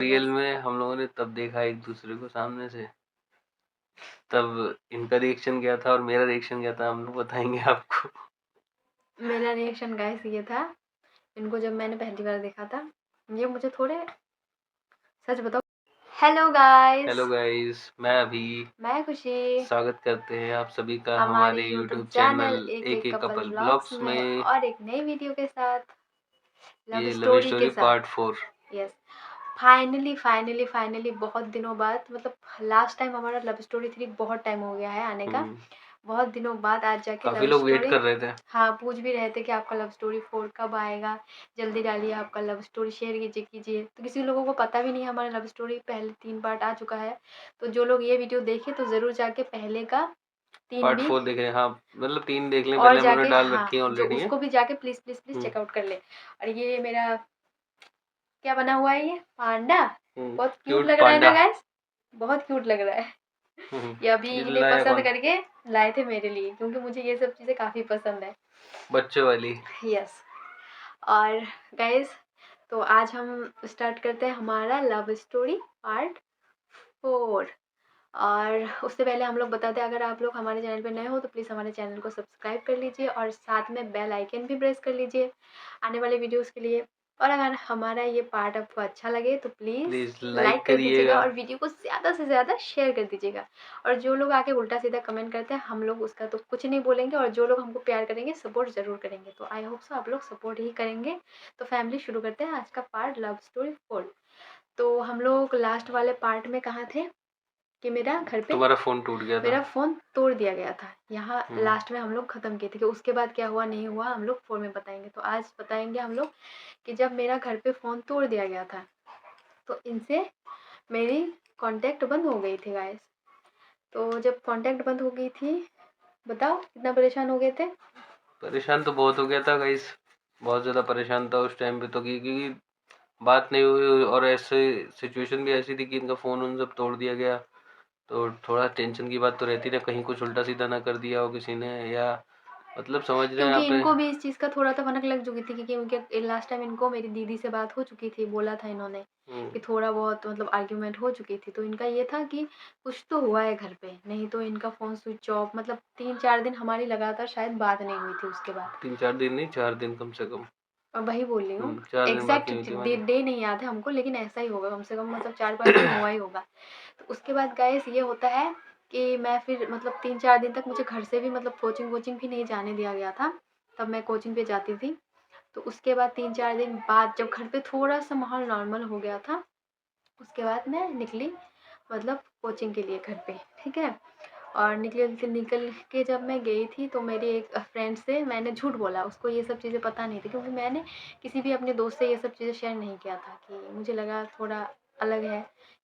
Real में हम लोगों ने तब देखा एक दूसरे को सामने से, तब इनका रिएक्शन क्या था और मेरा रिएक्शन क्या था हम लोग बताएंगे आपको। मेरा रिएक्शन गाइस ये था, इनको जब मैंने पहली बार देखा था, ये मुझे थोड़े, सच बताओ। हेलो गाइस, मैं खुशी, स्वागत करते हैं आप सभी का हमारे हमारे यूट्यूब YouTube चैनल चैनल एक एक कपल कपल ब्लॉग्स ब्लॉग्स में में। और एक नई वीडियो के साथ, लव ये लव स्टोरी के स्टोरी साथ। पार्ट 4। यस, फाइनली बहुत दिनों बाद, मतलब लास्ट टाइम हमारा लव स्टोरी 3 बहुत टाइम हो गया है आने का। बहुत दिनों बाद आज जाके काफी लव लोग वेट स्टोरी, कर रहे थे। हाँ पूछ भी रहे थे कि आपका लव स्टोरी 4 कब आएगा, जल्दी डालिए आपका लव स्टोरी शेयर कीजिए। तो किसी लोगों को पता भी नहीं हमारा लव स्टोरी पहले 3 पार्ट आ चुका है। तो जो लोग ये वीडियो देखे तो ज़रूर जाके पहले का 3 पार्ट भी 4 देख रहे हैं, हाँ मतलब 3 देख लें, और पहले हम लोगों ने जाके, डाल हाँ रखी है जो ऑलरेडी है। उसको भी जाके प्लीज़ चेकआउट कर ले। और ये मेरा क्या बना हुआ है, ये पांडा बहुत क्यूट क्यूट लग रहा है ना पांडा। गाइस, बहुत क्यूट लग रहा है। ये अभी ये इन्हें लाया पसंद कौन? करके लाए थे मेरे लिए, क्योंकि मुझे ये सब चीज़ें काफ़ी पसंद है। बच्चे वाली। यस, और गाइस तो आज हम स्टार्ट करते हैं हमारा लव स्टोरी पार्ट 4। और उससे पहले हम लोग बताते हैं, अगर आप लोग हमारे चैनल पे नए हो तो प्लीज़ हमारे चैनल को सब्सक्राइब कर लीजिए और साथ में बेल आइकन भी प्रेस कर लीजिए आने वाले वीडियोस के लिए। और अगर हमारा ये पार्ट आपको अच्छा लगे तो प्लीज़ लाइक कर दीजिएगा करिएगा। और वीडियो को ज़्यादा से ज़्यादा शेयर कर दीजिएगा। और जो लोग आके उल्टा सीधा कमेंट करते हैं हम लोग उसका तो कुछ नहीं बोलेंगे, और जो लोग हमको प्यार करेंगे सपोर्ट ज़रूर करेंगे। तो आई होप सो आप लोग सपोर्ट ही करेंगे। तो फैमिली शुरू करते हैं आज का पार्ट लव स्टोरी 4। तो हम लोग लास्ट वाले पार्ट में कहाँ थे कि मेरा घर पे तुम्हारा फोन टूट गया था। मेरा फ़ोन तोड़ दिया गया था। यहाँ लास्ट में हम लोग ख़त्म किए थे कि उसके बाद क्या हुआ नहीं हुआ हम लोग 4 में बताएँगे। तो आज बताएँगे हम लोग कि जब मेरा घर पे फ़ोन तोड़ दिया गया था, तो इनसे मेरी कॉन्टैक्ट बंद हो गई थी गाइस। तो जब कॉन्टैक्ट बंद हो गई थी, बताओ कितना परेशान हो गए थे? परेशान तो बहुत हो गया था गाइस, बहुत ज़्यादा परेशान था उस टाइम पे तो, क्योंकि बात नहीं हुई और ऐसे सिचुएशन भी ऐसी थी कि इनका फ़ोन उन सब तोड़ दिया गया। तो थोड़ा टेंशन की बात तो रहती ना, कहीं कुछ उल्टा सीधा ना कर दिया हो किसी ने, या मतलब समझ रहे हैं क्योंकि आप। इनको भी इस चीज़ का थोड़ा तो भनक लग चुकी थी, क्योंकि लास्ट टाइम इनको मेरी दीदी से बात हो चुकी थी, बोला था इन्होंने कि थोड़ा बहुत मतलब आर्ग्यूमेंट हो चुकी थी। तो इनका ये था कि कुछ तो हुआ है घर पे, नहीं तो इनका फ़ोन स्विच ऑफ, मतलब 3-4 दिन हमारी लगातार शायद बात नहीं हुई थी उसके बाद। 3-4 दिन नहीं, 4 दिन कम से कम। और वही बोल रही हूँ, 4 दिन बात एग्ज़ैक्ट नहीं हुई थी डे हमारी। डे नहीं याद है हमको, लेकिन ऐसा ही होगा कम से कम, मतलब 4-5 दिन हुआ ही होगा। तो उसके बाद गाइस ये होता है कि मैं फिर मतलब 3-4 दिन तक मुझे घर से भी मतलब कोचिंग भी नहीं जाने दिया गया था। तब मैं कोचिंग पे जाती थी। तो उसके बाद 3-4 दिन बाद जब घर पे थोड़ा-सा माहौल नॉर्मल हो गया था, उसके बाद मैं निकली मतलब कोचिंग के लिए घर पे, ठीक है? और निकल के जब मैं गई थी तो मेरी एक फ्रेंड से मैंने झूठ बोला, उसको ये सब चीज़ें पता नहीं थी, क्योंकि मैंने किसी भी अपने दोस्त से ये सब चीज़ें शेयर नहीं किया था कि मुझे लगा थोड़ा अलग है।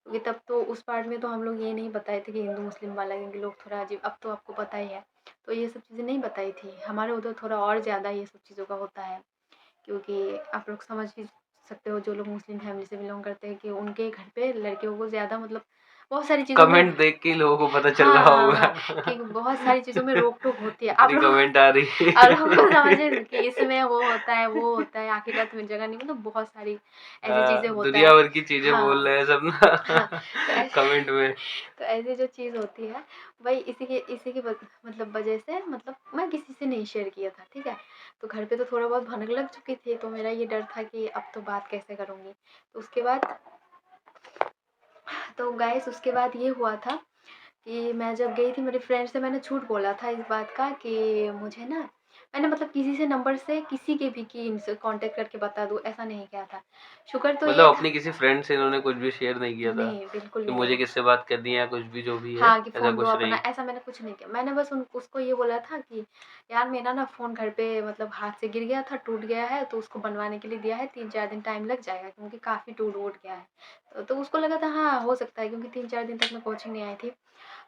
क्योंकि तब तो उस पार्ट में तो हम लोग ये नहीं बताए थे कि हिंदू मुस्लिम वाला, क्योंकि लोग थोड़ा अजीब, अब तो आपको पता ही है। तो ये सब चीज़ें नहीं बताई थी, हमारे उधर थोड़ा और ज़्यादा ये सब चीज़ों का होता है। क्योंकि आप लोग समझ ही सकते हो, जो लोग मुस्लिम फैमिली से बिलोंग करते हैं कि उनके घर पे लड़कियों को ज़्यादा मतलब बहुत सारी चीज़ों में, कमेंट देख के ही लोगों को पता चल हाँ, रहा हाँ, होगा। हाँ, कि बहुत सारी चीज़ों में रोक-टोक होती है। आप इतनी लोग कमेंट आ रही है। आप लोग को समझे कि इसमें वो होता है, वो होता है, आखिरकार तुम्हें जगह नहीं, मतलब बहुत सारी ऐसी चीज़ें होता दुनिया है। भर की चीजें बोल हाँ, रहे हैं सब हाँ, ना तो कमेंट में। तो ऐसी जो चीज़ होती है, वही इसी की मतलब वजह से मतलब मैं किसी से नहीं शेयर किया था, ठीक है? तो घर पे तो थोड़ा बहुत भनक लग चुकी थी, तो मेरा ये डर था कि अब तो बात कैसे करूँगी? तो उसके बाद तो गाइस उसके बाद ये हुआ था कि मैं जब गई थी मेरी फ्रेंड से, मैंने झूठ बोला था इस बात का कि मुझे ना, मैंने मतलब किसी से नंबर से किसी के भी कि इनसे कांटेक्ट करके बता दूँ, ऐसा नहीं किया था। शुक्र तो ये मतलब था, अपनी किसी फ्रेंड से इन्होंने कुछ भी शेयर नहीं किया था नहीं बिल्कुल कि भी मुझे नहीं। किससे बात करनी है, कुछ भी जो भी है, हाँ, कि ऐसा फ़ोन दो कुछ अपना, नहीं। ऐसा मैंने कुछ नहीं किया। मैंने बस उन उसको ये बोला था कि यार मेरा ना फ़ोन घर पे मतलब हाथ से गिर गया था, टूट गया है, तो उसको बनवाने के लिए दिया है, 3-4 दिन टाइम लग जाएगा क्योंकि काफ़ी टूट-वूट गया है। तो उसको लगा था हाँ, हो सकता है, क्योंकि 3-4 दिन तक मैं कोचिंग नहीं आई थी।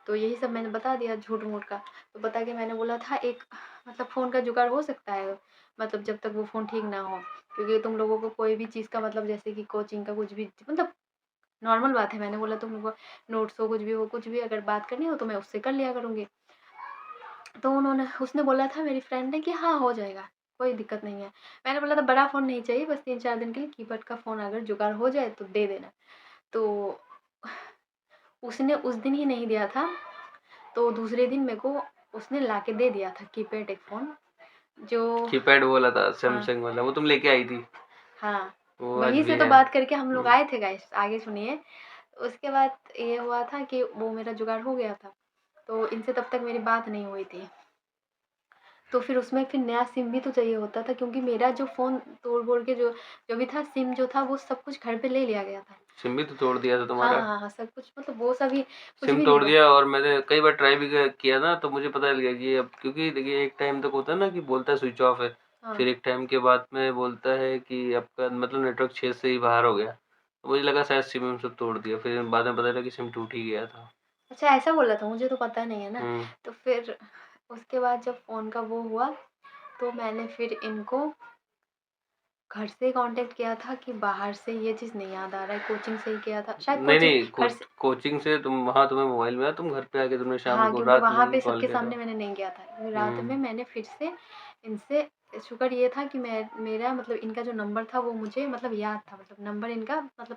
तो यही सब मैंने बता दिया झूठ-मूठ का। तो बता के मैंने बोला था एक मतलब फ़ोन का जुगाड़ हो सकता है, मतलब जब तक वो फ़ोन ठीक ना हो। क्योंकि तुम लोगों को कोई भी चीज़ का मतलब जैसे कि कोचिंग का कुछ भी मतलब नॉर्मल बात है, मैंने बोला तुम लोग को नोट्स हो, कुछ भी अगर बात करनी हो तो मैं उससे कर लिया करूँगी। तो उसने बोला था मेरी फ्रेंड ने कि हाँ, हो जाएगा, कोई दिक्कत नहीं है। मैंने बोला था बड़ा फ़ोन नहीं चाहिए, बस 3-4 दिन के लिए कीपैड का फ़ोन अगर जुगाड़ हो जाए तो दे देना। तो उसने उस दिन ही नहीं दिया था, तो दूसरे दिन मेरे को उसने लाके दे दिया था कीपैड एक फ़ोन, जो कीपैड वाला था, हाँ, सैमसंग वाला, वो तुम लेके आई थी। हाँ, वो आज वहीं भी से तो है। बात करके हम लोग हम्म। आए थे गाइस, आगे सुनिए। उसके बाद ये हुआ था कि वो मेरा जुगाड़ हो गया था, तो इनसे तब तक मेरी बात नहीं हुई थी। तो फिर उसमें फिर नया सिम भी तो चाहिए होता था, क्योंकि मेरा जो फ़ोन तोड़-फोड़ के जो जो भी था, सिम जो था वो सब कुछ घर पे ले लिया गया था। सिम भी तो तोड़ दिया था हाँ, तुम्हारा। हाँ, हाँ, सब कुछ मतलब वो सभी कुछ सिम भी नहीं तोड़ हुआ। दिया, और मैंने कई बार ट्राई भी किया ना, तो मुझे पता चल गया कि अब, क्योंकि देखिए एक टाइम तक होता है ना कि बोलता है स्विच ऑफ है, हाँ। फिर एक टाइम के बाद में बोलता है कि आपका मतलब नेटवर्क क्षेत्र से ही बाहर हो गया, तो मुझे लगा शायद सिम सब तोड़ दिया, फिर बाद में पता चला कि सिम टूट ही गया था। अच्छा ऐसा बोला था, मुझे तो पता नहीं है ना। हम्म। तो फिर उसके बाद जब फ़ोन का वो हुआ, तो मैंने फिर इनको घर से कॉन्टैक्ट किया था कि बाहर से, ये चीज़ नहीं याद आ रहा है, कोचिंग से ही किया था। शायद नहीं कोचिंग नहीं, घर से, कोचिंग से तुम वहाँ, तुम्हें मोबाइल में तुम घर पे आके तुमने शाम हाँ, को क्योंकि रात में वहाँ ही पे कॉल सबके किया सामने था। मैंने नहीं किया था। क्योंकि रात में हम्म। मैंने फिर से इनसे, शुक्र ये था कि मैं मेरा मतलब इनका जो नंबर था वो मुझे मतलब याद था, मतलब नंबर इनका मतलब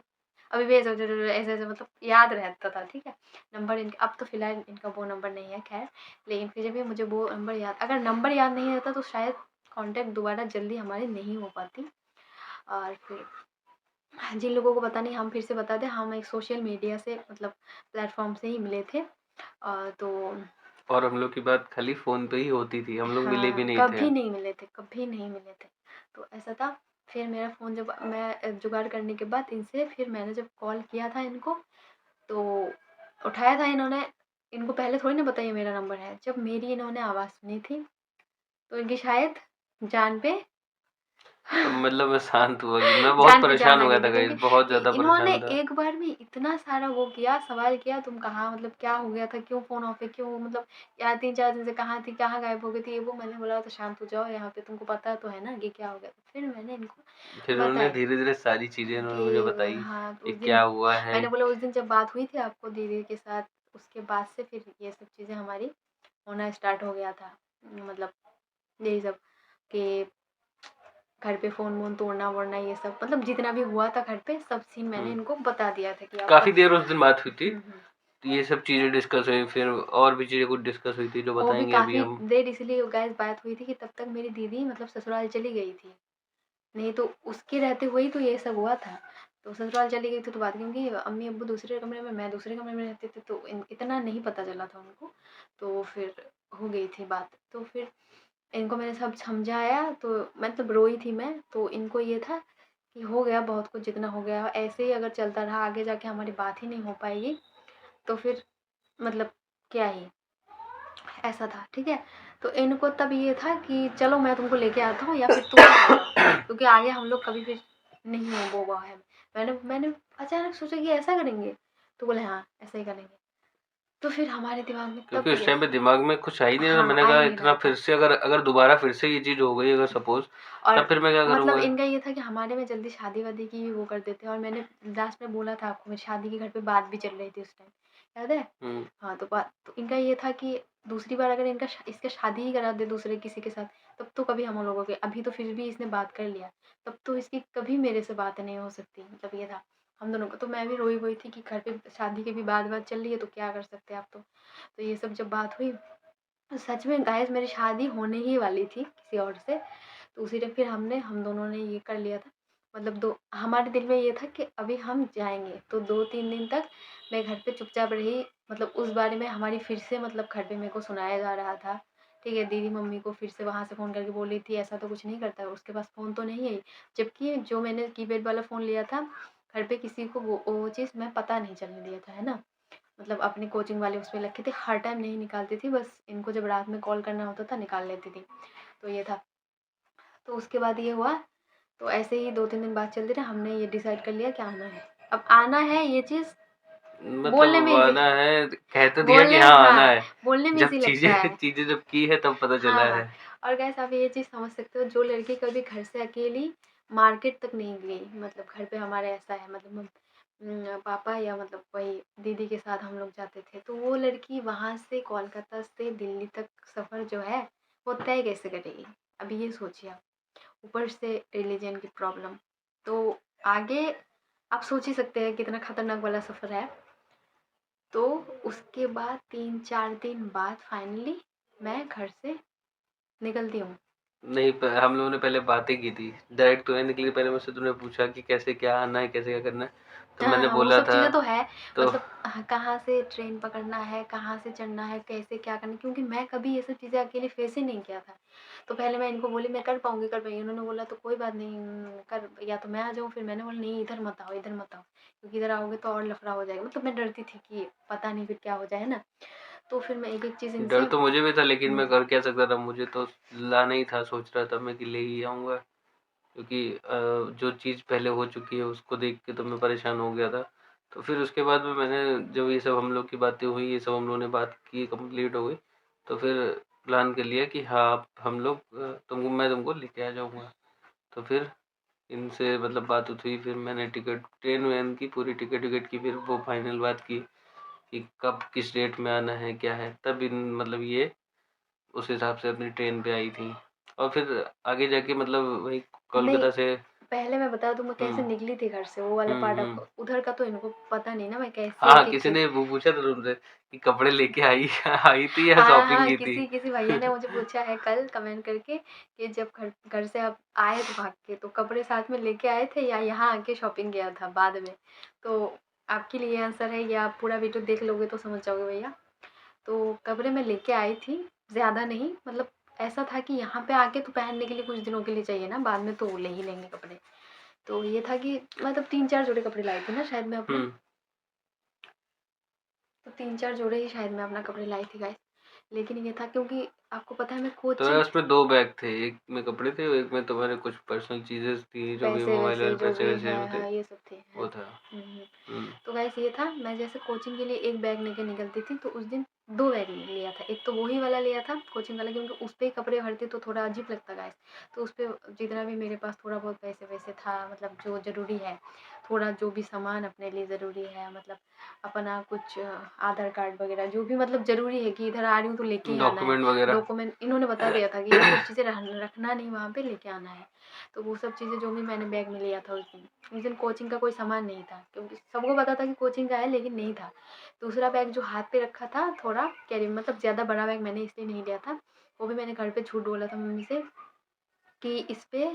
अभी भी ऐसे-ऐसे मतलब याद रहता था, ठीक है? नंबर इनका अब तो फ़िलहाल इनका वो नंबर नहीं है ख़ैर, लेकिन फिर भी मुझे वो नंबर याद, अगर नंबर याद नहीं रहता तो शायद कॉन्टैक्ट दोबारा जल्दी हमारी नहीं हो पाती। और फिर जिन लोगों को पता नहीं, हम फिर से बता दें, हम एक सोशल मीडिया से मतलब प्लेटफ़ॉर्म से ही मिले थे। तो और हम लोग की बात खाली फोन पे ही होती थी, हम लोग मिले भी हाँ, नहीं थे। कभी नहीं मिले थे, कभी नहीं मिले थे। तो ऐसा था, फिर मेरा फ़ोन जब मैं जुगाड़ करने के बाद इनसे फिर मैंने जब कॉल किया था इनको, तो उठाया था इन्होंने। इनको पहले थोड़ी ना पता ये मेरा नंबर है। जब मेरी इन्होंने आवाज़ सुनी थी, तो इनकी शायद जान पे अब मतलब मैं शांत हुआ कि मैं बहुत जान पे जान परेशान आ हो गया गई था थी, गाइस, क्योंकि बहुत ज़्यादा इन्होंने परेशान था। एक बार में इतना सारा वो किया, सवाल किया, तुम कहाँ, मतलब क्या हो गया था, क्यों फ़ोन ऑफ है, क्यों, मतलब यार 3-4 दिन से कहाँ थी, कहाँ गायब हो गई थी, ये वो। मैंने बोला था शांत हो जाओ, यहाँ पे तुमको पता तो है ना कि क्या हो गया था। फिर मैंने इनको फिर उन्होंने बताया धीरे-धीरे सारी चीज़ें उन्होंने मुझे कि बताई हाँ, कि उस दिन क्या हुआ है। मैंने बोला उस दिन जब बात हुई थी आपको दीदी के साथ, उसके बाद से फिर ये सब चीज़ें हमारी होना स्टार्ट हो गया था। मतलब यही सब कि घर पे फ़ोन-वोन तोड़ना-वोड़ना, ये सब मतलब जितना भी हुआ था घर पे, सब सीन मैंने हुँ। इनको बता दिया था कि आपको। काफ़ी देर उस दिन बात हुई थी, हुँ। तो ये सब चीज़ें डिस्कस हुई, फिर और भी चीज़ें कुछ डिस्कस हुई थी जो वो भी बताएँगे अभी काफ़ी हम। देर इसलिए गाइस बात हुई थी कि तब तक मेरी दीदी मतलब ससुराल चली गई थी। नहीं तो उसके रहते हुए ही तो ये सब हुआ था। तो ससुराल चली गई थी तो बात, क्योंकि अम्मी-अब्बू दूसरे कमरे में, मैं दूसरे कमरे में रहते थे, तो इतना नहीं पता चला था उनको। तो फिर हो गई थी बात। तो फिर इनको मैंने सब समझाया, तो मतलब रोई थी मैं, तो इनको ये था कि हो गया बहुत कुछ, जितना हो गया। ऐसे ही अगर चलता रहा आगे जाके हमारी बात ही नहीं हो पाएगी, तो फिर मतलब क्या ही, ऐसा था, ठीक है? तो इनको तब ये था कि चलो मैं तुमको लेके आता हूँ या फिर तुम ही आ जाओ, क्योंकि आगे हम लोग कभी फिर नहीं हो वो है। मैंने अचानक सोचा कि ऐसा करेंगे? तो बोले हाँ, ऐसा ही करेंगे। तो फिर हमारे दिमाग में तब क्योंकि उस ये, टाइम पे दिमाग में कुछ आ ही नहीं रहा था, हाँ, मैंने आ कहा ही नहीं इतना रहा फिर था। से अगर अगर दोबारा फिर से ये चीज़ हो गई अगर सपोज़, और तब फिर मैं क्या मतलब करूँगा? इनका ये था कि हमारे में जल्दी शादी-वादी की भी वो कर देते हैं, और मैंने लास्ट में बोला था आपको, मेरी शादी की घर पे बात भी चल रही थी उस टाइम, याद है? हुँ। हाँ, तो बात तो इनका ये था कि दूसरी बार अगर इसका शादी ही करा दे दूसरे किसी के साथ, तब तो कभी हम लोगों के, अभी तो फिर भी इसने बात कर लिया, तब तो इसकी कभी मेरे से बात नहीं हो सकती, मतलब ये था हम दोनों को। तो मैं भी रोई-वोई थी कि घर पे शादी की भी बात-वात चल रही है, तो क्या कर सकते हैं आप तो। तो ये सब जब बात हुई, तो सच में गाइस मेरी शादी होने ही वाली थी किसी और से। तो उसी टाइम फिर हम दोनों ने ये कर लिया था, मतलब दो हमारे दिल में ये था कि अभी हम जाएँगे, तो 2-3 दिन तक मैं घर पे चुपचाप रही। मतलब उस बारे में हमारी फिर से मतलब घर पे मेरे को सुनाया जा रहा था, ठीक है? दीदी मम्मी को फिर से वहाँ से फ़ोन करके बोल रही थी, ऐसा तो कुछ नहीं करता है, उसके पास फ़ोन तो नहीं है। जबकि जो मैंने कीपैड वाला फ़ोन लिया था, घर पे किसी को वो चीज़ मैं पता नहीं चलने दिया था, है ना? मतलब अपनी कोचिंग वाले उसमें रखे थे, हर टाइम नहीं निकालती थी, बस इनको जब रात में कॉल करना होता था निकाल लेती थी। तो ये था। तो उसके बाद ये हुआ, तो ऐसे ही 2-3 दिन बात चलती रही, हमने ये डिसाइड कर लिया कि आना है। अब आना है ये चीज़ मतलब बोलने में अब ईज़ी, आना है, कह तो दिया कि बोलने हाँ, आना हाँ, है। बोलने में जब ईज़ी लगता चीज़ें है। चीज़ें जब की है तब पता चला हाँ, हाँ। है। और गाइस आप ये चीज़ समझ सकते हो, जो लड़की कभी घर से अकेली मार्केट तक नहीं गई, मतलब घर पे हमारे ऐसा है, मतलब पापा या मतलब वही दीदी के साथ हम लोग जाते थे, तो वो लड़की वहाँ से कोलकाता से दिल्ली तक सफ़र जो है, वो तय कैसे करेगी? अभी ये सोचिए आप। ऊपर से रिलीजन की प्रॉब्लम, तो आगे आप सोच ही सकते हैं कितना खतरनाक वाला सफ़र है। तो उसके बाद 3-4 दिन बाद फाइनली मैं घर से निकलती हूँ। नहीं, हम लोगों ने पहले बातें की थी, डायरेक्ट तो नहीं निकली। पहले मुझसे तूने पूछा कि कैसे क्या आना है, कैसे क्या करना है, तो हाँ, मैंने हाँ, वो बोला सब था। चीज़ें तो है, तो मतलब कहाँ से ट्रेन पकड़ना है, कहाँ से चढ़ना है, कैसे क्या करना है, क्योंकि मैं कभी ये सब चीज़ें अकेले फेस ही नहीं किया था। तो पहले मैं इनको बोली मैं कर पाऊँगी, कर पाऊँगी। उन्होंने बोला तो कोई बात नहीं, कर या तो मैं आ जाऊँ। फिर मैंने बोला नहीं, इधर मत आओ, इधर मत आओ, क्योंकि इधर आओगे तो और लफड़ा हो जाएगा। मतलब मैं डरती थी कि पता नहीं फिर क्या हो जाए, है ना? तो फिर मैं एक-एक चीज़ डर इनसे तो मुझे भी था, लेकिन मैं हुँ, कर क्या सकता था? मुझे तो लाना ही था, सोच रहा था मैं कि ले ही आऊँगा, क्योंकि जो चीज़ पहले हो चुकी है उसको देख के तो मैं परेशान हो गया था। तो फिर उसके बाद में मैंने, जब ये सब हम लोग की बातें हुई, ये सब हम लोगों ने बात की, कंप्लीट हो गई, तो फिर प्लान कर लिया कि हाँ, अब हम लोग मैं तुमको लेके आ जाऊँगा। तो फिर इनसे मतलब बात-वूत हुई, फिर मैंने टिकट ट्रेन-वेन की पूरी टिकट-विकट की, फिर वो फाइनल बात की कि कब किस डेट में आना है, क्या है, तब इन मतलब ये उस हिसाब से अपनी ट्रेन पे आई थी। और फिर आगे जाके मतलब वही नहीं, कोलकाता से। पहले मैं बता दूँ मैं कैसे हुँ, निकली थी घर से, वो वाला हुँ, पार्ट हुँ। आपको उधर का तो इनको पता नहीं ना, मैं कैसे हाँ, एक-एक किसी चीज़ ने वो पूछा था तुमसे कि कपड़े लेके आई आई थी या हाँ, शॉपिंग हाँ, की थी? किसी किसी भैया ने मुझे पूछा है कल कमेंट करके कि जब घर घर से आप आए थे भाग के, तो कपड़े साथ में लेके आए थे या यहाँ आके शॉपिंग किया था बाद में? तो आपके लिए आंसर है, ये आप पूरा वीडियो देख लोगे तो समझ जाओगे भैया। तो कपड़े मैं लेके आई थी, ज़्यादा नहीं, मतलब ऐसा था कि यहाँ पे आके तो पहनने के लिए कुछ दिनों के लिए चाहिए ना, बाद में तो ले ही लेंगे कपड़े। तो ये था कि मतलब 3-4 जोड़े कपड़े लाई थी ना शायद मैं अपने, हुँ। तो 3-4 जोड़े ही शायद मैं अपना कपड़े लाई थी गाइस। लेकिन ये था क्योंकि आपको पता है मैं तो मेरे कोचिंग उसमें 2 बैग थे, एक में कपड़े थे और एक में तुम्हारे कुछ पर्सनल चीज़ें थी, जो भी पैसे-वैसे मोबाइल-वोबाइल, जो भी पैसे-वैसे है, जो थे, हाँ, ये सब थे, वो हैं। था। हुँ, हुँ। हुँ, तो गाइस ये था, मैं जैसे कोचिंग के लिए एक बैग लेके निकलती थी, तो उस दिन 2 बैग लिया था। एक तो वो ही वाला लिया था कोचिंग वाला, क्योंकि उस पे ही कपड़े भरती तो थोड़ा अजीब लगता गाइस। तो उस पे जितना भी मेरे पास थोड़ा बहुत पैसे-वैसे था, मतलब जो ज़रूरी है, थोड़ा जो भी सामान अपने लिए ज़रूरी है, मतलब अपना कुछ आधार कार्ड वगैरह जो भी मतलब ज़रूरी है कि इधर आ रही हूँ तो लेके ही आना है। डॉक्यूमेंट वगैरह। डॉक्यूमेंट इन्होंने बता दिया था कि ये सब चीज़ें रखना नहीं वहाँ पे, लेके आना है। तो वो सब चीज़ें जो भी मैंने बैग में लिया था उस दिन। उस दिन कोचिंग का कोई सामान नहीं था, क्योंकि सबको पता था कि कोचिंग का है लेकिन नहीं था। दूसरा बैग जो हाथ पे रखा था थोड़ा कैरी, मतलब ज़्यादा बड़ा बैग मैंने इसलिए नहीं लिया था। वो भी मैंने घर पे झूठ बोला था मम्मी से कि इस पे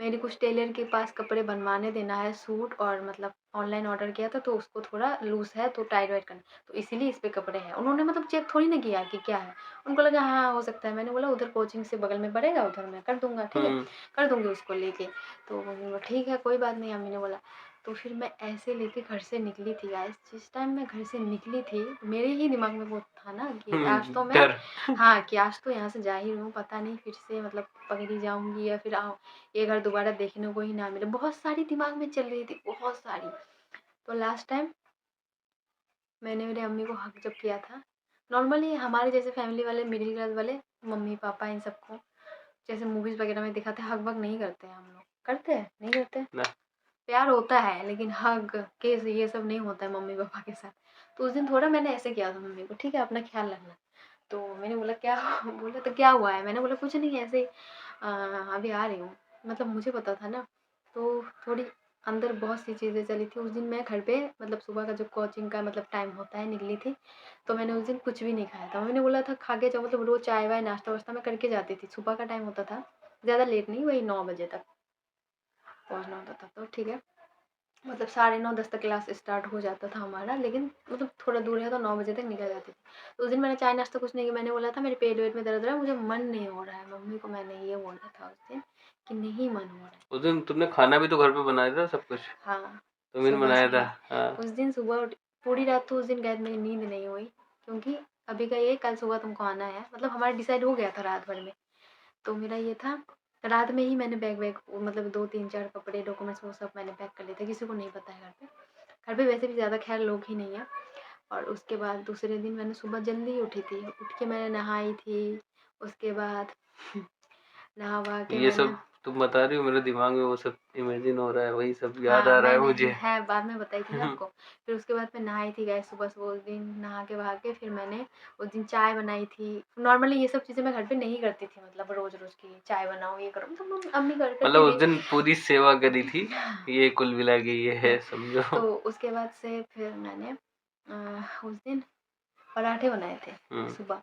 मेरे कुछ टेलर के पास कपड़े बनवाने देना है, सूट, और मतलब ऑनलाइन ऑर्डर किया था तो उसको थोड़ा लूज़ है तो टाइट वाइट करना, तो इसीलिए इस पे कपड़े हैं। उन्होंने मतलब चेक थोड़ी ना किया कि क्या है, उनको लगा हाँ हो सकता है। मैंने बोला उधर कोचिंग से बगल में पड़ेगा, उधर मैं कर दूंगा, ठीक है, हुँ। कर दूंगी उसको लेके। तो मम्मी बोला ठीक है कोई बात नहीं, अम्मी ने बोला। तो फिर मैं ऐसे लेके घर से निकली थी गाइस। जिस टाइम मैं घर से निकली थी, मेरे ही दिमाग में वो था ना कि आज तो मैं, डर। हाँ, कि आज तो यहाँ से जा ही रही हूँ, पता नहीं फिर से मतलब पकड़ी जाऊँगी या फिर ये घर दोबारा देखने को ही ना मिले। बहुत सारी दिमाग में चल रही थी, बहुत सारी। तो लास्ट टाइम मैंने मेरी अम्मी को हग जब किया था, नॉर्मली हमारे जैसे फैमिली वाले, मिडिल क्लास वाले, मम्मी-पापा इन सबको जैसे मूवीज़ वगैरह में दिखाते हैं, हग-वग नहीं करते हैं हम लोग। करते हैं? नहीं करते? ना। प्यार होता है लेकिन हग, किस, ये सब नहीं होता है मम्मी-पापा के साथ। तो उस दिन थोड़ा मैंने ऐसे किया था मम्मी को, ठीक है, अपना ख़्याल रखना। तो मैंने बोला क्या बोला तो क्या हुआ है? मैंने बोला कुछ नहीं, ऐसे ही अभी आ रही हूँ। मतलब मुझे पता था ना, तो थोड़ी अंदर बहुत सी चीज़ें चली थी। उस दिन मैं घर पे मतलब सुबह का जो कोचिंग का मतलब टाइम होता है निकली थी, तो मैंने उस दिन कुछ भी नहीं खाया था। मम्मी ने बोला था खा के जाओ, मतलब रोज़ चाय-वाय नाश्ता-वाश्ता मैं करके जाती थी। सुबह का टाइम होता था, ज़्यादा लेट नहीं, वही 9 बजे तक पहुँचना होता था, तो ठीक है। मतलब साढ़े 9 10 तक क्लास स्टार्ट हो जाता था हमारा, लेकिन मतलब थोड़ा दूर है तो 9 बजे तक निकल जाती थी। तो उस दिन मैंने चाय नाश्ता कुछ नहीं किया। मैंने बोला था मेरे पेट-वेट में दर्द हो रहा है, मुझे मन नहीं हो रहा है। मम्मी को मैंने ये बोला था उस दिन कि नहीं मन हो रहा है। उस दिन तुमने खाना भी तो घर पे बनाया था सब कुछ, हाँ, तुम ही ने सुबह बनाया था। सुबह हाँ। उस दिन सुबह उठ, पूरी रात तो उस दिन शायद मेरी नींद नहीं हुई, क्योंकि अभी का ये कल सुबह तुमको आना है, मतलब हमारा डिसाइड हो गया था रात भर में। तो मेरा ये था, रात में ही मैंने बैग-वैग मतलब 2 3-4 कपड़े, डॉक्यूमेंट्स वो सब मैंने पैक कर लिए थे, किसी को नहीं पता है घर पे। घर पे वैसे भी ज़्यादा ख़ैर लोग ही नहीं हैं। और उसके बाद दूसरे दिन मैंने सुबह जल्दी उठी थी, उठ के मैंने नहाई थी, उसके बाद नहा-वहा के ये मैंने सब तुम बता रही हो, मेरे दिमाग में वो सब इमेजिन हो रहा है, वही सब याद हाँ, आ रहा है मैंने मुझे। है बाद में बताई थी ना आपको। फिर उसके बाद मैं नहाई थी गाइस सुबह-सुबह उस दिन नहा के बहा के फिर मैंने उस दिन चाय बनाई थी। नॉर्मली ये सब चीज़ें मैं घर पे नहीं करती थी मतलब रोज़-रोज़ की चाय बनाओ ये करो मतलब अम्मी मतलब करती उस थी। दिन पूरी सेवा करी थी, ये कुल मिला के ये है हाँ, समझो। तो उसके बाद से फिर मैंने उस दिन पराठे बनाए थे हुँ, सुबह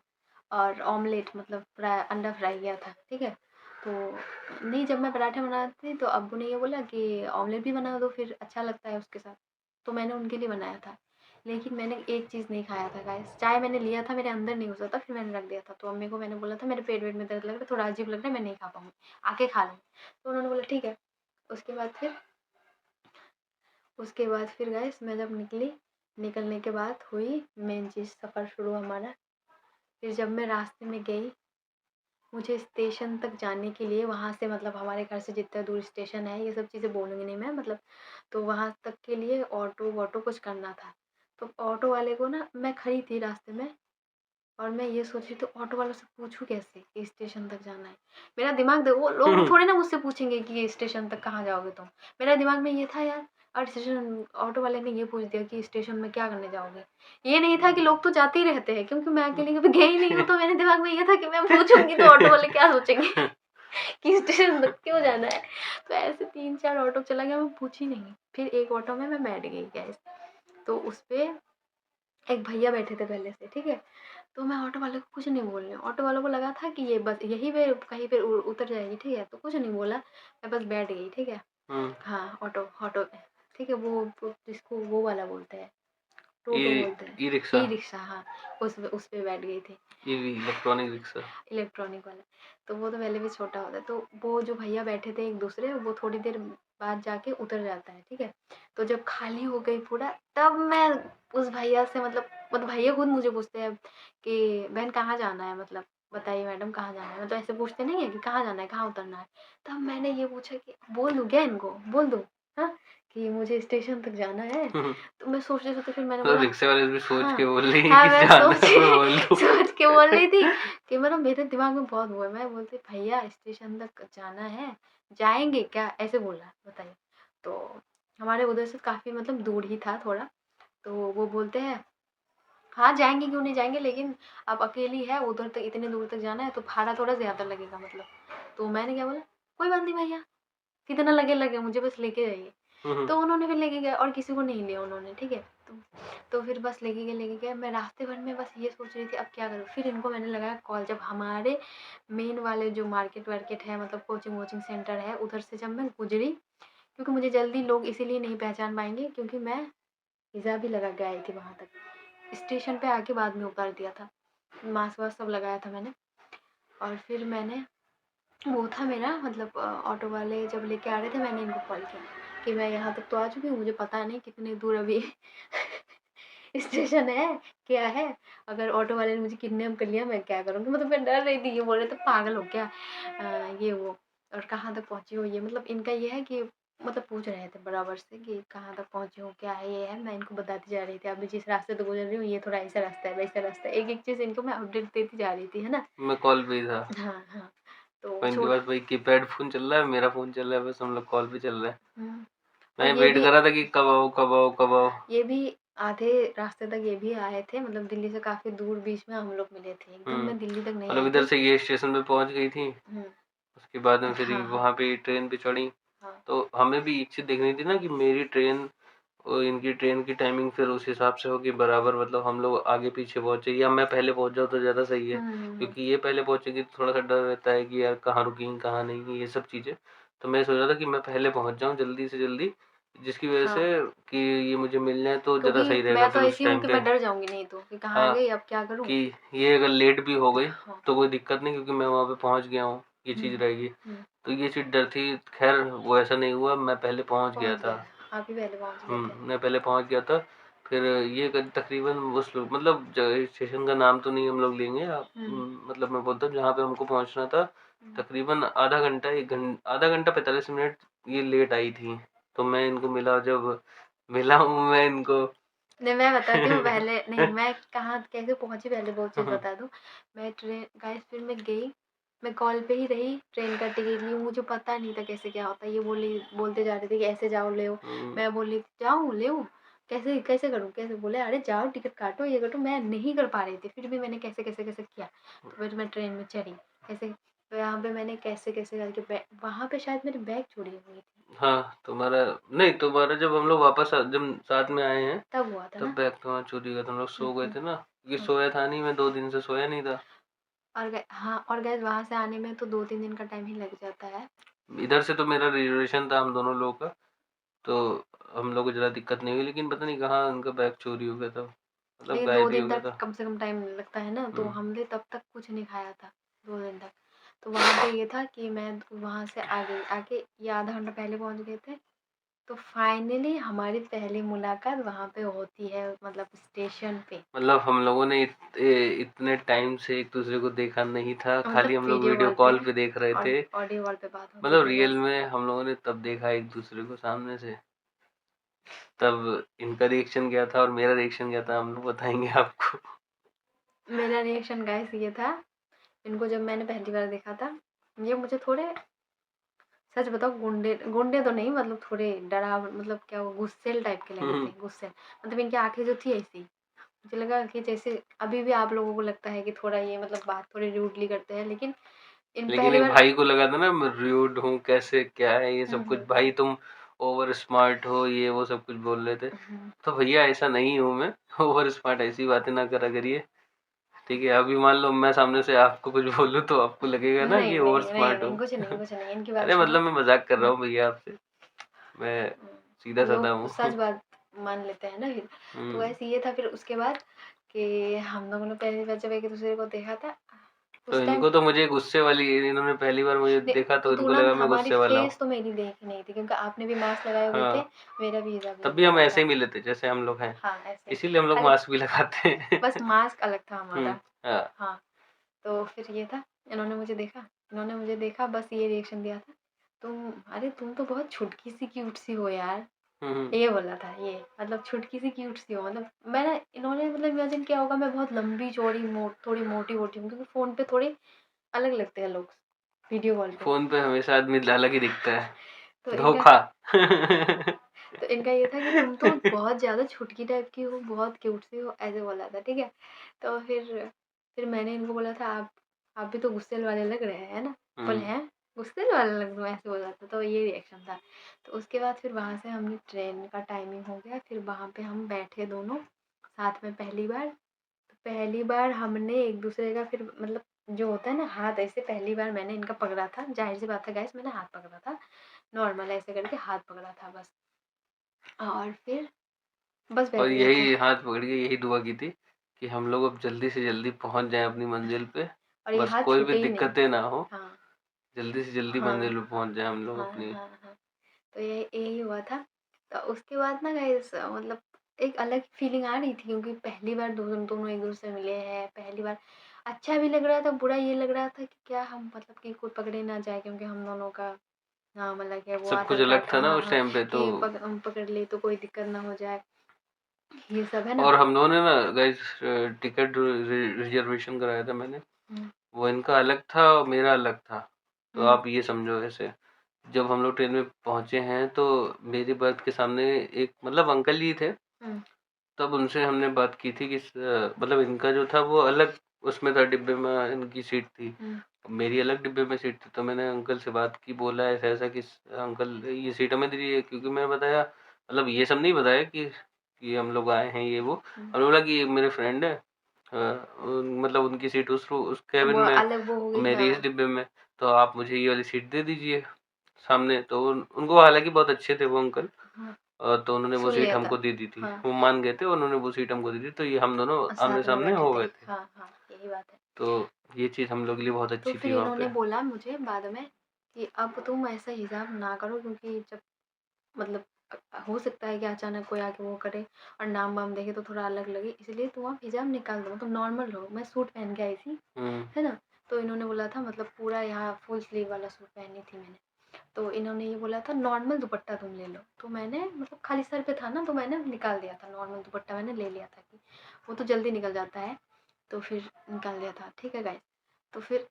और ऑमलेट मतलब अंडा फ्राई किया था, ठीक है? तो नहीं जब मैं पराठे बनाती थी तो अब्बू ने ये बोला कि ऑमलेट भी बना दो फिर अच्छा लगता है उसके साथ, तो मैंने उनके लिए बनाया था। लेकिन मैंने एक चीज़ नहीं खाया था गाइस, चाय मैंने लिया था मेरे अंदर नहीं घुसा था फिर मैंने रख दिया था, तो अम्मी को मैंने बोला था मेरे पेट वेट में दर्द लग रहा है, थोड़ा अजीब लग रहा है मैं नहीं खा पाऊँगी, आके खा लें। तो उन्होंने बोला ठीक है। उसके बाद फिर गाइस मैं जब निकली, निकलने के बाद हुई मेन चीज़ सफ़र शुरू हमारा। फिर जब मैं रास्ते में गई, मुझे स्टेशन तक जाने के लिए वहाँ से मतलब हमारे घर से जितना दूर स्टेशन है, ये सब चीज़ें बोलूँगी नहीं मैं मतलब, तो वहाँ तक के लिए ऑटो-वॉटो कुछ करना था। तो ऑटो वाले को ना मैं खड़ी थी रास्ते में और मैं ये सोच रही थी ऑटो वालों से पूछूँ कैसे कि स्टेशन तक जाना है। मेरा दिमाग देखो लोग थोड़ी ना मुझसे पूछेंगे कि ये स्टेशन तक कहाँ जाओगे तुम? मेरा दिमाग में ये था यार और स्टेशन ऑटो वाले ने ये पूछ दिया कि स्टेशन में क्या करने जाओगे? ये नहीं था कि लोग तो जाते ही रहते हैं क्योंकि मैं अकेली कभी गई नहीं हूँ तो मेरे दिमाग में ये था कि मैं पूछूँगी तो ऑटो वाले क्या सोचेंगे कि स्टेशन तक क्यों जाना है? तो ऐसे 3-4 ऑटो चला गया मैं पूछी नहीं। फिर एक ऑटो में मैं बैठ गई गाइस। तो उसपे एक भैया बैठे थे पहले से, ठीक है? तो मैं ऑटो वाले को कुछ नहीं बोल रही हूँ। ऑटो वालों को लगा था कि ये बस यहीं पे कहीं पे उ उतर जाएगी, ठीक है? तो कुछ नहीं बोला, मैं बस बैठ गई, ठीक है? हुँ। हाँ, ऑटो ऑटो में, ठीक है? वो जिसको वो वाला बोलते हैं, ई टोटो बोलते हैं। ई-रिक्शा, ई-रिक्शा हाँ, उस पे बैठ गई थी। EV electronic rickshaw. इलेक्ट्रॉनिक वाला। तो वो तो पहले भी छोटा होता है, तो वो जो भैया बैठे थे एक दूसरे वो थोड़ी देर बाद जाके उतर जाता है, ठीक है? तो जब खाली हो गई पूरा तब मैं उस भैया से मतलब भैया खुद मुझे पूछते हैं कि बहन कहाँ जाना है मतलब बताइए मैडम कहाँ जाना है? मतलब ऐसे पूछते नहीं है कि कहाँ जाना है, कहाँ उतरना है? तब मैंने ये पूछा कि बोल दूँ क्या इनको? बोल दूँ? हाँ? कि मुझे स्टेशन तक जाना है। तो मैं सोचते-सोचते फिर मैंने मतलब बोला रिक्शे वाले भी सोच हाँ, के बोल रही हैं हाँ कि मैं जाना है मैं बोल दूँ। सोच के बोल रही थी कि मतलब मेरे दिमाग में बहुत वो है, मैं बोलती भैया स्टेशन तक जाना है, जाएँगे क्या? ऐसे बोला बताइए। तो हमारे उधर से काफ़ी मतलब दूर ही था थोड़ा, तो वो बोलते हैं, "हाँ, जाएँगे क्यों नहीं जाएँगे लेकिन आप अकेली है, उधर तक इतने दूर तक जाना है तो भाड़ा थोड़ा ज़्यादा लगेगा मतलब।" तो मैंने क्या बोला, "कोई बात नहीं भैया, कितना लगे मुझे बस लेके जाइए।" हुँ, हुँ। तो उन्होंने फिर लेके गए और किसी को नहीं लिया उन्होंने, ठीक है? तो फिर बस लेके गए। मैं रास्ते भर में बस ये सोच रही थी अब क्या करूँ? फिर इनको मैंने लगाया कॉल जब हमारे मेन वाले जो मार्केट-वार्केट है मतलब कोचिंग-वोचिंग सेंटर है उधर से जब मैं गुज़री क्योंकि मुझे जल्दी लोग इसीलिए नहीं पहचान पाएँगे क्योंकि मैं हिजाब ही लगा के आई थी वहाँ तक। स्टेशन पे आके बाद में उतार दिया था। मास्क-वास्क सब लगाया था मैंने और फिर मैंने वो था मेरा मतलब ऑटो वाले जब लेके आ रहे थे मैंने इनको कॉल किया कि मैं यहाँ तक तो आ चुकी हूँ, मुझे पता नहीं कितनी दूर अभी स्टेशन है, क्या है? अगर ऑटो वाले ने मुझे किडनैप कर लिया मैं क्या करूँगी? मतलब मैं डर रही थी, ये बोल रहे थे पागल हो क्या? ये वो और कहाँ तक पहुँची हो ये? मतलब इनका ये है कि मतलब पूछ रहे थे बराबर से कि कहाँ तक पहुँची हो, क्या है, ये है? मैं इनको बताती जा रही थी, अभी जिस रास्ते से गुज़र रही हूँ ये थोड़ा ऐसा रास्ता है, वैसा रास्ता है। एक-एक चीज़ इनको मैं अपडेट देती जा रही थी, है ना? मैं कॉल पे ही था। हाँ, हाँ। तो और इनके छोड़ पास भाई कीपैड फ़ोन चल रहा है, मेरा फ़ोन चल रहा है, बस हम लोग कॉल पे चल रहे हैं। हुँ। और मैं ये वेट भी कर रहा था कि कब आओ, कब आओ, कब आओ? ये भी आधे रास्ते तक ये भी आए थे मतलब दिल्ली से काफ़ी दूर बीच में हम लोग मिले थे। एकदम हुँ, मैं दिल्ली तक नहीं मतलब आई इधर थी। से ये स्टेशन पे पहुँच गई थी, हुँ। उसके बाद में फिर हाँ, हाँ। वहाँ पे ट्रेन पे चढ़ी। हाँ। तो हमें भी एक चीज़ देखनी थी ना कि मेरी ट्रेन और इनकी ट्रेन की टाइमिंग फिर उस हिसाब से हो कि बराबर मतलब हम लोग आगे पीछे पहुँचे या मैं पहले पहुँच जाऊँ तो ज़्यादा सही है। हुँ, हुँ, हुँ। क्योंकि ये पहले पहुँचेगी तो थोड़ा-सा डर रहता है कि यार कहाँ रुकेंगी, कहाँ नहीं, ये सब चीज़ें। तो मैं सोच रहा था कि मैं पहले पहुँच जाऊँ जल्दी से जल्दी, जिसकी वज़ह हाँ, से कि ये मुझे मिल जाए तो ज़्यादा क्योंकि सही रहेगा मैं तो फिर उस ऐसी हूँ टाइम कि पे। मैं डर जाऊँगी नहीं तो कि कहाँ आ हाँ, गई अब क्या करूँ? कि ये अगर लेट भी हो गई हाँ। तो कोई दिक्कत नहीं क्योंकि मैं वहाँ पे पहुँच गया हूँ, ये हुँ, चीज़ रहेगी। हुँ। तो ये चीज़ डर थी, ख़ैर वो ऐसा नहीं हुआ, मैं पहले पहुँच गया पहुँच था। गए। आप ही पहले पहुँच गए थे। मैं पहले पहुँच गया था। फिर ये तकरीबन उस मतलब स्टेशन का नाम तो नहीं हम लोग लेंगे हुँ, मतलब मैं बोलता हूँ जहाँ पे हमको पहुँचना था, हुँ। तकरीबन आधा घंटा 45 मिनट ये लेट आई थी। तो मैं इनको जब मिला हूँ मैं इनको। नहीं मैं बताती हूँ पहले नहीं मैं कहाँ कैसे पहुँची पहले वो चीज़ बता दूँ। मैं ट्रेन गाइस फिर मैं गई मैं कॉल पे ही रही, ट्रेन का टिकट ली, मुझे पता नहीं था कैसे क्या होता है। ये बोलते जा रहे थे कि ऐसे जाओ ले आओ। मैं बोली जाऊँ ले आऊँ, कैसे कैसे करूँ, कैसे बोले अरे जाओ टिकट काटो ये काटो। मैं नहीं कर पा रही थी, फिर भी मैंने कैसे कैसे कैसे किया। तो फिर मैं ट्रेन में चढ़ी ऐसे, तो यहाँ पे मैंने कैसे कैसे करके बैग, वहाँ पे शायद मेरी बैग चोरी हो गई थी, हाँ, तुम्हारा जब हम लोग वापस जब साथ में आए हैं तब हुआ था तब ना। बैग तुम्हारा चोरी हुआ था। हम लोग सो गए थे ना, क्योंकि हम्म। सोया था नहीं, मैं 2 दिन से सोया नहीं था। हाँ, और गैस वहाँ से आने में तो 2-3 दिन का टाइम ही लग जाता है। इधर से तो मेरा रिजर्वेशन था हम दोनों लोगों का, तो हम लोग को ज़्यादा दिक्कत नहीं हुई, लेकिन पता नहीं कहाँ उनका बैग चोरी हो गया था, मतलब लेकिन 2 गायब ही दिन हो गया तक था। कम से कम टाइम लगता है ना, तो हुँ। हमने तब तक कुछ नहीं खाया था 2 दिन तक। तो वहाँ पे ये था कि मैं वहाँ से आ गई, आके ये आधा घंटा पहले पहुँच गए थे। तो फाइनली हमारी पहली मुलाकात वहाँ पे होती है, मतलब स्टेशन पे। मतलब हम लोगों ने इतने टाइम से एक-दूसरे को देखा नहीं था, मतलब खाली हम लोग वीडियो वीडियो कॉल पे कॉल पे देख रहे और थे। ऑडियो कॉल पे बात होती मतलब थी रियल बस। में हम लोगों ने तब देखा एक-दूसरे को सामने से। तब इनका रिएक्शन क्या था और मेरा रिएक्शन क्या था, हम लोग बताएँगे आपको। मेरा रिएक्शन गाइस ये था, इनको जब मैंने पहली बार देखा था, ये मुझे थोड़े, सच बताओ, गुंडे गुंडे तो नहीं, मतलब थोड़े डराव, मतलब क्या वो गुस्सैल टाइप के लगे थे, गुस्सैल। मतलब इनकी आँखें जो थी ऐसी, मुझे लगा कि जैसे अभी भी आप लोगों को लगता है कि थोड़ा ये मतलब बात थोड़ी रूडली करते हैं, लेकिन इन लेकिन पहली एक बार। भाई को लगा था ना मैं रूड हूँ, कैसे क्या है ये सब कुछ, भाई तुम ओवर स्मार्ट हो, ये वो सब कुछ बोल रहे थे। तो भैया ऐसा नहीं हूँ मैं, ओवर स्मार्ट ऐसी बातें ना करा करिए, ठीक है? अभी मान लो मैं सामने से आपको कुछ बोलूँ तो आपको लगेगा ना नहीं कि ओवर नहीं नहीं स्मार्ट नहीं, हूँ। कुछ नहीं, इनकी बात अरे सुनो। मतलब मैं मजाक कर रहा हूँ भैया आपसे, मैं सीधा साधा लोग हूँ। सच बात मान लेते हैं ना फिर। तो हम्म। वैसे ये था, फिर उसके बाद कि हम लोगों ने पहली बार जब एक दूसरे को देखा था तो उस टाइम। इनको तो मुझे गुस्से वाली, इन्होंने पहली बार मुझे नहीं, देखा तो तो इनको लगा तुरंत मैं हमारी गुस्से वाला हूँ। फेस तो मेरी देखी नहीं थी, क्योंकि आपने भी मास्क लगाए हुए थे, हाँ, मेरा भी हिजाब तब लगा भी हम हुआ ऐसे था। ही मिले थे जैसे हम लोग हैं, हाँ ऐसे, इसीलिए हम लोग खाली मास्क भी लगाते हैं। बस मास्क अलग था हमारा। हाँ। हाँ, तो फिर ये था, इन्होंने मुझे देखा, बस ये रिएक्शन दिया था, अरे तुम तो बहुत छुटकी सी क्यूट सी हो यार, हम्म। ये बोला था ये, मतलब छुटकी सी क्यूट सी हो, मतलब मैंने, इन्होंने मतलब इमेजिन किया होगा मैं बहुत लंबी चौड़ी थोड़ी मोटी वोटी हूँ, क्योंकि फोन पे थोड़े अलग लगते हैं लोग वीडियो कॉल पे। फोन पे हमेशा आदमी अलग ही दिखता तो है, इनका धोखा। तो इनका ये था कि तुम तो बहुत ज़्यादा छुटकी टाइप की हो, बहुत क्यूट सी हो, ऐसे बोला था, ठीक है। तो फिर मैंने इनको बोला था, आप भी तो गुस्सेल वाले लग रहे हैं, है ना। बोले हैं, गुस्सेल वाले लग रहे हो, ऐसे बोला था, तो ये रिएक्शन था। तो उसके बाद फिर वहाँ से हमने, ट्रेन का टाइमिंग हो गया, फिर वहाँ पे हम बैठे दोनों साथ में पहली बार। तो पहली बार हमने एक दूसरे का फिर मतलब जो होता है ना हाथ, ऐसे पहली बार मैंने इनका पकड़ा था, जाहिर सी बात है गाइस, मैंने हाथ पकड़ा था, नॉर्मल ऐसे करके हाथ पकड़ा था बस। और फिर बस और बैठ गए थे। यही हाथ पकड़ के यही दुआ की थी कि हम लोग अब जल्दी से जल्दी पहुंच जाएं अपनी मंजिल पे, और ये बस हाथ कोई भी छूटे ही नहीं। दिक्कतें ना हो, हाँ जल्दी से जल्दी हाँ मंजिल पे पहुंच जाएं हम लोग हाँ अपनी। हाँ हाँ। तो ये यही हुआ था। तो उसके बाद ना गाइस, मतलब एक अलग फीलिंग आ रही थी, क्योंकि पहली बार दोनों दोनों एक दूसरे से मिले हैं, पहली बार अच्छा भी लग रहा था, बुरा ये लग रहा था कि क्या हम, मतलब कि कोई पकड़े ना जाए, क्योंकि हम दोनों का नाम अलग है, वो सब कुछ आधार कार्ड अलग का, था ना हाँ उस हाँ, टाइम पे तो। कि पकड़ ले तो कोई दिक्कत ना हो जाए, ये सब है ना। और हम दोनों ने ना गाइस टिकट रिजर्वेशन कराया था मैंने, हम्म, वो इनका अलग था और मेरा अलग था। तो हम्म, आप ये समझो ऐसे, जब हम लोग ट्रेन में पहुंचे हैं तो मेरी बर्थ के सामने एक मतलब अंकल जी थे, हम्म, तब उनसे हमने बात की थी कि मतलब इनका जो था वो अलग उसमें था, डिब्बे में इनकी सीट थी, हम्म, मेरी अलग डिब्बे में सीट थी। तो मैंने अंकल से बात की, बोला ऐसा ऐसा कि अंकल ये सीट हमें दीजिए, क्योंकि मैंने बताया, मतलब ये सब नहीं बताया कि हम लोग आए हैं ये वो। हम्म। हमने बोला कि ये मेरे फ्रेंड है, मतलब उनकी सीट उस कैबिन वो में, अलग वो हो गई, मेरी इस हाँ। डिब्बे में, तो आप मुझे ये वाली सीट दे दीजिए सामने। तो उनको हालांकि बहुत अच्छे थे वो अंकल, हाँ, तो उन्होंने वो सुन सीट लिया था। हमको दे दी थी, हाँ, वो मान गए थे, उन्होंने वो सीट हमको दी थी, तो ये हम दोनों और आमने साथ में सामने बैठे हो थे। गए थे। हाँ हाँ, यही बात है। तो ये चीज़ हम लोग के लिए बहुत तो अच्छी फिर थी वहाँ इन्होंने पे। बोला मुझे बाद में कि अब तुम ऐसा हिसाब ना करो, क्योंकि जब मतलब हो सकता है कि अचानक कोई आके वो करे और नाम वाम देखे तो थोड़ा अलग लगे, इसलिए तुम अब हिजाब निकाल दो, मतलब नॉर्मल रहो। मैं सूट पहन के आई थी, हुँ। है ना। तो इन्होंने बोला था, मतलब पूरा यहाँ फुल स्लीव वाला सूट पहनी थी मैंने। तो इन्होंने ये बोला था नॉर्मल दुपट्टा तुम ले लो, तो मैंने मतलब खाली सर पे था ना, तो मैंने निकाल दिया था, नॉर्मल दुपट्टा मैंने ले लिया था कि वो तो जल्दी निकल जाता है, तो फिर निकाल दिया था, ठीक है गाइस। तो फिर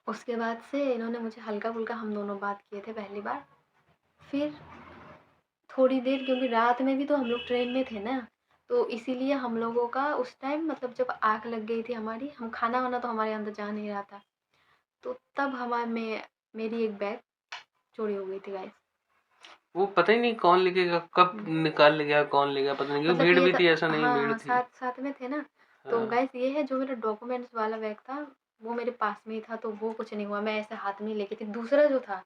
उसके बाद से इन्होंने मुझे हल्का-फुल्का हम दोनों बात किए थे पहली बार। फिर थोड़ी देर, क्योंकि रात में भी तो हम लोग ट्रेन में थे ना, तो इसीलिए हम लोगों का उस टाइम मतलब जब आग लग गई थी हमारी, हम खाना-वाना तो हमारे अंदर जा नहीं रहा था। तो तब मेरी एक बैग चोरी हो गई थी गाइस। वो पता ही नहीं कौन ले गया, कब हम्म। निकाल ले गया, कौन ले गया पता नहीं, क्योंकि मतलब भीड़ ये भी था, थी, ऐसा नहीं हाँ भीड़ हाँ, थी। साथ साथ में थे ना। तो हाँ। गाइस ये है, जो मेरा डॉक्यूमेंट्स वाला बैग था वो मेरे पास में ही था, तो वो कुछ नहीं हुआ, मैं ऐसे हाथ में ही लेके थी। दूसरा जो था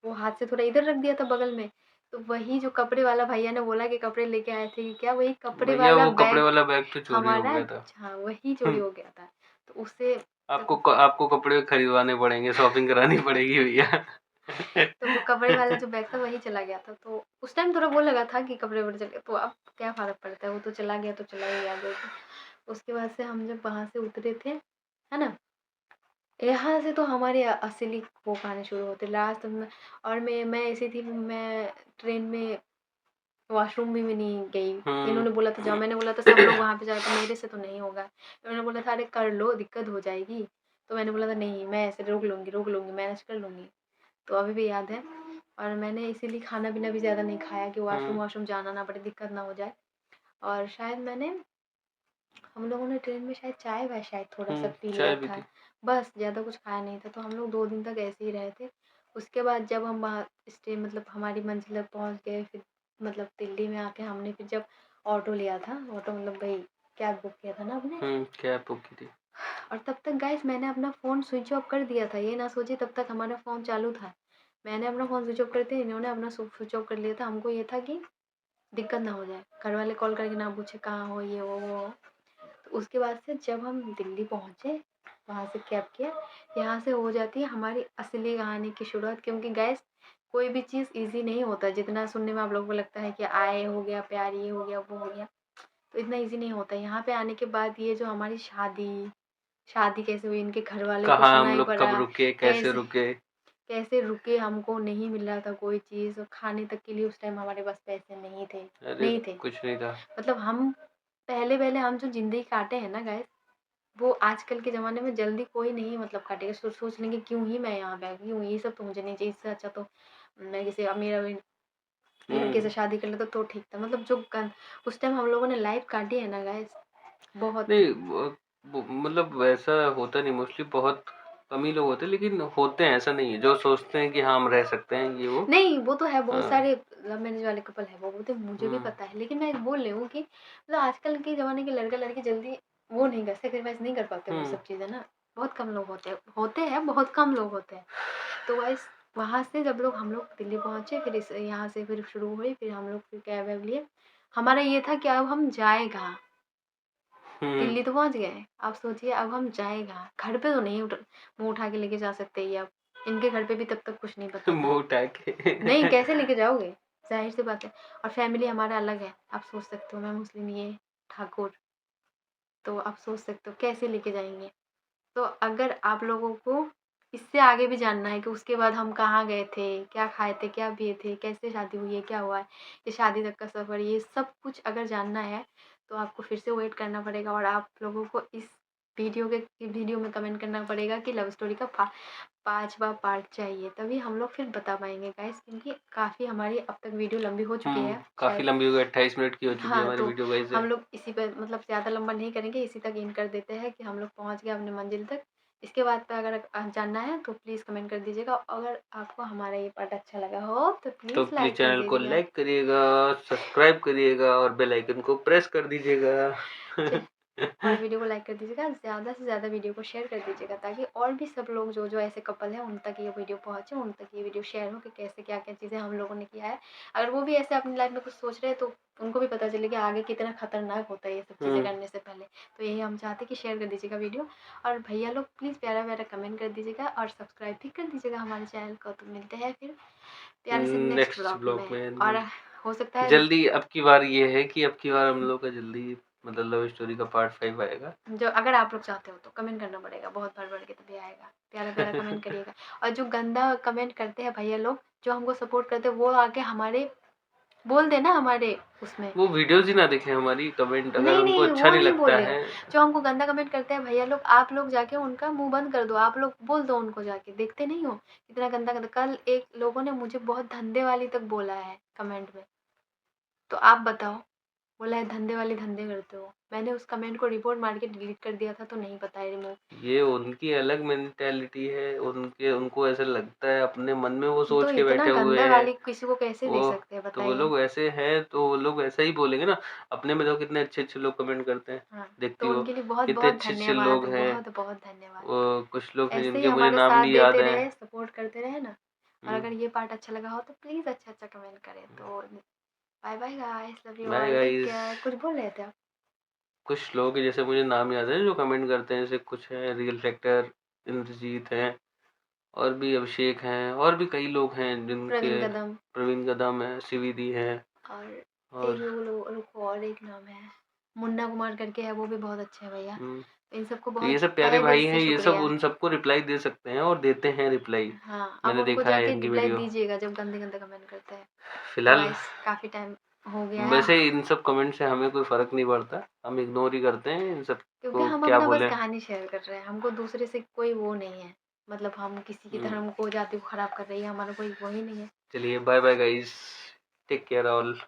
वो हाथ से थोड़ा इधर रख दिया था बगल में। तो वही जो कपड़े वाला भैया ने बोला कि कपड़े लेके आए थे कि क्या, वही कपड़े भैया वाला वो कपड़े बैग वाला बैग तो चोरी हो हमारा, गया था। हाँ वही चोरी हो गया था। तो उससे आपको कपड़े खरीदवाने पड़ेंगे, शॉपिंग करानी पड़ेगी भैया। तो वो कपड़े वाला जो बैग था वही चला गया था। तो उस टाइम थोड़ा वो लगा था कि कपड़े-वपड़े चले गए, तो अब क्या फ़र्क पड़ता है, वो तो चला गया तो चला ही गया जो भी। उसके बाद से हम जब वहाँ से उतरे थे, है ना? यहाँ से तो हमारे असली वो कहानी शुरू होती है लास्ट में। और मैं ऐसी थी, मैं ट्रेन में वॉशरूम भी नहीं गई। हम्म। इन्होंने बोला था जाओ, मैंने बोला था सब लोग वहाँ पे जाए, तो मेरे से तो नहीं होगा। इन्होंने बोला था अरे कर लो, दिक्कत हो जाएगी। तो मैंने बोला था नहीं, मैं ऐसे रोक लूँगी, मैनेज कर लूँगी। तो अभी भी याद है। और मैंने इसीलिए खाना-पीना भी ज़्यादा नहीं खाया कि हम्म। वॉशरूम-वॉशरूम जाना ना पड़े, दिक्कत ना हो जाए। और शायद मैंने हम लोगों ने ट्रेन में शायद चाय-वाय शायद थोड़ा-सा पी चाय लिया भी था। थी। बस ज़्यादा कुछ खाया नहीं था, तो हम लोग 2 दिन तक ऐसे ही रहे थे। उसके बाद जब हम वहाँ मतलब हमारी मंज़िल तक पहुँच गए, फिर मतलब दिल्ली में आके हमने फिर जब ऑटो लिया था, ऑटो मतलब वही कैब बुक किया था ना आपने। कैब बुक की थी। और तब तक गाइस मैंने अपना फ़ोन स्विच ऑफ कर दिया था, ये ना सोचिए तब तक हमारा फ़ोन चालू था। मैंने अपना फ़ोन स्विच ऑफ कर दिया, इन्होंने अपना स्विच ऑफ कर लिया था। हमको ये था कि दिक्कत ना हो जाए, घर वाले कॉल करके ना पूछे कहाँ हो, ये वो। तो उसके बाद से जब हम दिल्ली पहुँचे, वहाँ से कैब किया, यहाँ से हो जाती है हमारी असली कहानी की शुरुआत। क्योंकि गाइस कोई भी चीज़ ईज़ी नहीं होता, जितना सुनने में आप लोगों को लगता है कि आए हो गया प्यार, ये हो गया वो हो गया, तो इतना ईज़ी नहीं होता। यहाँ पे आने के बाद ये जो हमारी शादी कैसे हुई, इनके घर वाले को कहाँ हम सुनाई लोग कब पड़ा, रुके, कैसे कैसे रुके। कैसे रुके, हमको नहीं मिल रहा था कोई चीज़, और खाने तक के लिए उस टाइम हमारे पास पैसे अरे नहीं थे। कुछ नहीं था। मतलब हम पहले-पहले हम जो ज़िंदगी काटे हैं ना गाइस, वो आजकल के ज़माने में जल्दी कोई नहीं मतलब काटेगा। सोच लेंगे क्यों ही मैं यहाँ पे आई, क्यों ये सब तो मुझे नहीं चाहिए, इससे अच्छा तो मैं किसी अमीर-अमीर लड़के हम्म। से शादी कर लेता तो ठीक था। मतलब जो गन उस टाइम हम लोगों ने लाइफ़ काटी है ना गाइस, बहुत। नहीं मतलब वैसा होता नहीं, मोस्टली बहुत कम ही लोग होते हैं, लेकिन होते हैं, ऐसा नहीं है जो सोचते हैं कि हाँ हम रह सकते हैं ये वो। नहीं, वो तो है, बहुत हाँ। सारे लव मैरिज वाले कपल है, वो तो मुझे भी हम्म। पता है। लेकिन मैं बोल रही हूँ कि मतलब आजकल के ज़माने के लड़का-लड़की जल्दी वो नहीं कर सैक्रिफाइस नहीं कर पाते वो हम्म। सब चीज़ें ना। बहुत कम लोग होते हैं, बहुत कम लोग होते हैं। तो गाइस वहाँ से जब हम लोग दिल्ली पहुँचे, फिर इस यहाँ से फिर शुरू हुई, फिर हम लोग फिर कैब-वैब लिए। हमारा ये था कि अब हम जाएँ कहाँ? हम्म। दिल्ली तो पहुँच गए, अब सोचिए अब हम जाएँ कहाँ? घर पे तो नहीं मुँह उठा के लेके जा सकते ये अब। इनके घर पे भी तब तक कुछ नहीं पता मुंह था। उठा के। नहीं, कैसे लेके जाओगे? ज़ाहिर-सी बात है। और फैमिली हमारा अलग है, आप सोच सकते हो, मैं मुस्लिम, ये ठाकुर, तो आप सोच सकते हो कैसे लेके जाएँगे? तो अगर आप लोगों को इससे आगे भी जानना है कि उसके बाद हम कहाँ गए थे, क्या खाए थे, क्या पिए थे, कैसे शादी हुई है, क्या हुआ है, ये शादी तक का सफ़र, ये सब कुछ अगर जानना है, तो आपको फिर से वेट करना पड़ेगा। और आप लोगों को इस वीडियो में कमेंट करना पड़ेगा कि लव स्टोरी का 5वाँ पार्ट चाहिए, तभी हम लोग फिर बता पाएँगे गाइस, क्योंकि काफ़ी हमारी अब तक वीडियो लंबी हो चुकी है काफी शायद। लंबी हो गई, 28 मिनट की हो चुकी है हाँ, हमारी तो वीडियो गाइस। हम लोग इसी पे मतलब ज़्यादा लंबा नहीं करेंगे, इसी तक एंड कर देते हैं कि हम लोग पहुँच गए अपनी मंज़िल तक। इसके बाद पे अगर जानना है तो प्लीज़ कमेंट कर दीजिएगा। अगर आपको हमारा ये पार्ट अच्छा लगा हो तो तो प्लीज़ प्लीज लाइक कर चैनल को दीजिएगा। लाइक करिएगा, सब्सक्राइब करिएगा और बेल आइकन को प्रेस कर दीजिएगा। च और वीडियो को लाइक कर दीजिएगा, ज़्यादा से ज़्यादा वीडियो को शेयर कर दीजिएगा, ताकि और भी सब लोग जो ऐसे कपल हैं उन तक ये वीडियो पहुँचे, उन तक ये वीडियो शेयर हो कि कैसे क्या-क्या चीज़ें हम लोगों ने किया है। अगर वो भी ऐसे अपनी लाइफ़ में कुछ सोच रहे हैं तो उनको भी पता चले कि आगे कितना खतरनाक होता है ये सब चीज़ें हम्म। करने से पहले। तो यही हम चाहते हैं कि शेयर कर दीजिएगा वीडियो। और भैया लोग प्लीज़ प्यारा-प्यारा कमेंट कर दीजिएगा और सब्सक्राइब भी कर दीजिएगा हमारे चैनल को। तो मिलते हैं फिर प्यारे से नेक्स्ट नेक्स्ट व्लॉग ब्लॉग में। और में हो सकता है जल्दी, अब की बार ये है कि अब की बार हम लोग का जल्दी मतलब लव स्टोरी का पार्ट 5 आएगा। जो अगर आप लोग चाहते हो तो कमेंट करना पड़ेगा, बहुत भर-भर के तभी आएगा। प्यारा-प्यारा कमेंट करिएगा। और जो गंदा कमेंट करते हैं भैया लोग, जो हमको सपोर्ट करते हैं, वो आके हमारे बोल देना हमारे उसमें। वो वीडियोज़ ही ना देखें हमारी, कमेंट अगर नहीं, उनको नहीं, अच्छा वो नहीं नहीं लगता बोलेगा। है। जो हमको गंदा कमेंट करते हैं भैया लोग, आप लोग जाके उनका मुँह बंद कर दो। आप लोग बोल दो उनको जाके, देखते नहीं हो? कितना गंदा-गंदा, कल एक लोगों ने मुझे बहुत धंधे वाली तक बोला है कमेंट में। तो आप बताओ, बोला है धंधे वाली धंधे करते हो। मैंने उस कमेंट को रिपोर्ट मार के डिलीट कर दिया था, तो नहीं पता है रिमूव। ये उनकी अलग मेंटालिटी है, उनको ऐसा लगता है, अपने मन में वो तो सोच के इतना बैठे हुए गंदा हैं। गाली किसी को कैसे दे वो सकते हैं तो वो बताइए? लोग ऐसे हैं, तो वो लोग ऐसा ही बोलेंगे ना। अपने में तो कितने अच्छे-अच्छे लोग कमेंट करते हैं, हाँ, देखती तो हो उनके लिए कितने बहुत-बहुत अच्छे-अच्छे धन्यवाद, लोग हैं। बहुत-बहुत धन्यवाद। वो कुछ लोग हैं ऐसे ही जिनके मुझे हमारा नाम साथ नहीं याद देते हैं। रहे, सपोर्ट करते रहे ना। और हुँ, अगर ये पार्ट अच्छा लगा हो तो प्लीज़ अच्छा-अच्छा कमेंट करें। तो bye bye guys, love you bye all, take guys. Care. कुछ बोल रहे थे आप? कुछ लोग हैं जैसे मुझे नाम याद है जो कमेंट करते हैं, जैसे कुछ हैं रियल फैक्टर, इंद्रजीत हैं, और भी अभिषेक हैं, और भी कई लोग हैं प्रवीण जिनके, कदम। प्रवीण कदम है, शिविदी है, और एक और रुको, और एक नाम है, मुन्ना कुमार करके है, वो भी बहुत अच्छे हैं भैया। हुँ, इन सबको तो ये बहुत सब प्यारे तहे दिल भाई हैं, से ये सब शुक्रिया। उन सबको रिप्लाई दे सकते हैं और देते हैं रिप्लाई। हाँ, आप मैंने उनको देखा है जाके इनकी रिप्लाई वीडियो। दीजिएगा जब गंदे-गंदे कमेंट करते हैं। तो फिलहाल गाइस काफ़ी टाइम हो गया है, वैसे इन सब कमेंट से हमें कोई फ़र्क नहीं पड़ता, हम इग्नोर ही करते हैं इन सब क्योंकि को, हम क्या अपना बस बोलें। कहानी शेयर कर रहे हैं। हमको दूसरे से कोई वो नहीं है, मतलब हम किसी की हुँ, धर्म को, जाति को खराब कर रही है, हमारा कोई वो ही नहीं है। चलिए bye bye guys, take care all.